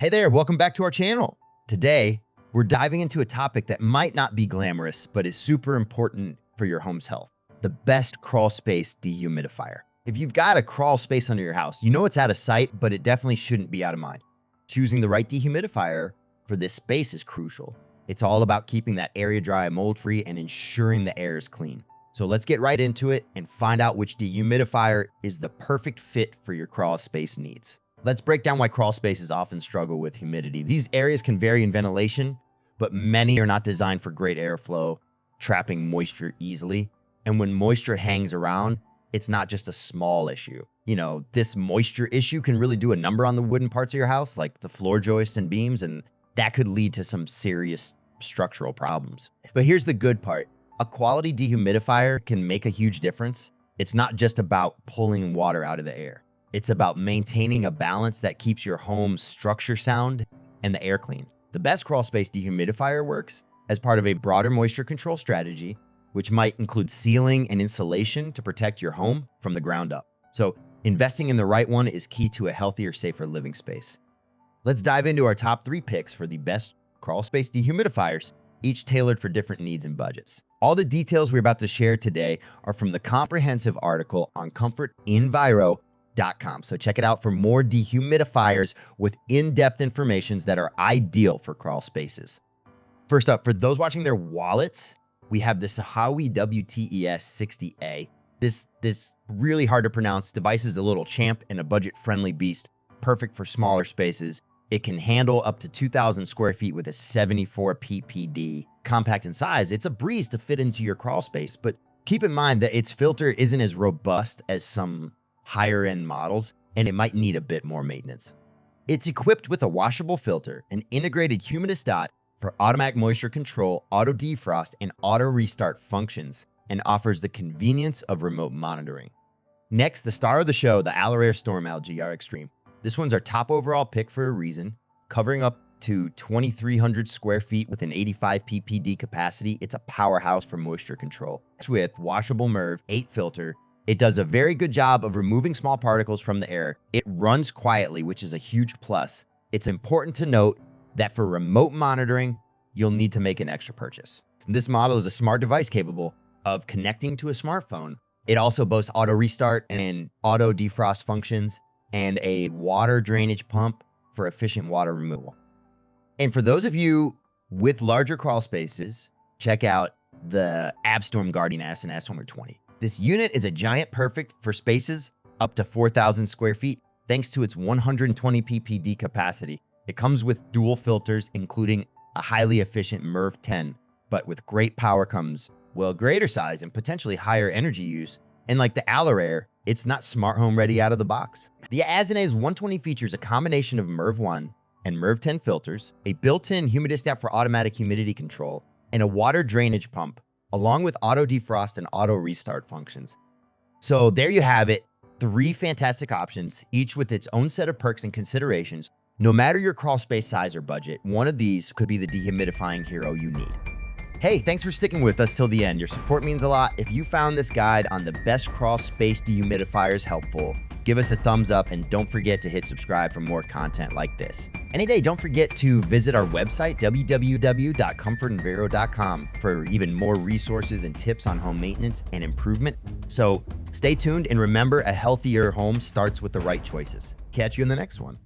Hey there, welcome back to our channel. Today, we're diving into a topic that might not be glamorous, but is super important for your home's health. The best crawl space dehumidifier. If you've got a crawl space under your house, you know it's out of sight, but it definitely shouldn't be out of mind. Choosing the right dehumidifier for this space is crucial. It's all about keeping that area dry and mold-free and ensuring the air is clean. So let's get right into it and find out which dehumidifier is the perfect fit for your crawl space needs. Let's break down why crawl spaces often struggle with humidity. These areas can vary in ventilation, but many are not designed for great airflow, trapping moisture easily. And when moisture hangs around, it's not just a small issue. You know, this moisture issue can really do a number on the wooden parts of your house, like the floor joists and beams, and that could lead to some serious structural problems. But here's the good part. A quality dehumidifier can make a huge difference. It's not just about pulling water out of the air. It's about maintaining a balance that keeps your home's structure sound and the air clean. The best crawl space dehumidifier works as part of a broader moisture control strategy, which might include sealing and insulation to protect your home from the ground up. So investing in the right one is key to a healthier, safer living space. Let's dive into our top 3 picks for the best crawl space dehumidifiers, each tailored for different needs and budgets. All the details we're about to share today are from the comprehensive article on ComfortEnviro.com. So check it out for more dehumidifiers with in-depth informations that are ideal for crawl spaces. First up, for those watching their wallets, we have the Sahauhy WTE-ST60A. This really hard to pronounce device is a little champ and a budget-friendly beast, perfect for smaller spaces. It can handle up to 2,000 square feet with a 74 ppd. Compact in size, it's a breeze to fit into your crawl space, but keep in mind that its filter isn't as robust as some higher end models, and it might need a bit more maintenance. It's equipped with a washable filter, an integrated humidistat for automatic moisture control, auto defrost, and auto restart functions, and offers the convenience of remote monitoring. Next, the star of the show, the AlorAir Storm LGR Extreme. This one's our top overall pick for a reason. Covering up to 2,300 square feet with an 85 ppd capacity, it's a powerhouse for moisture control. With washable MERV 8 filter, it does a very good job of removing small particles from the air. It runs quietly, which is a huge plus. It's important to note that for remote monitoring, you'll need to make an extra purchase. This model is a smart device capable of connecting to a smartphone. It also boasts auto restart and auto defrost functions and a water drainage pump for efficient water removal. And for those of you with larger crawl spaces, check out the Abestorm Guardian S and S120. This unit is a giant, perfect for spaces up to 4,000 square feet, thanks to its 120 ppd capacity. It comes with dual filters, including a highly efficient MERV 10, but with great power comes, well, greater size and potentially higher energy use. And like the AlorAir, it's not smart home ready out of the box. The Azenaz 120 features a combination of MERV 1 and MERV 10 filters, a built-in humidistat for automatic humidity control, and a water drainage pump, along with auto defrost and auto restart functions. So there you have it, 3 fantastic options, each with its own set of perks and considerations. No matter your crawl space size or budget, one of these could be the dehumidifying hero you need. Hey, thanks for sticking with us till the end. Your support means a lot. If you found this guide on the best crawl space dehumidifiers helpful, give us a thumbs up and don't forget to hit subscribe for more content like this. Any day, don't forget to visit our website, www.comfortenviro.com, for even more resources and tips on home maintenance and improvement. So stay tuned and remember, a healthier home starts with the right choices. Catch you in the next one.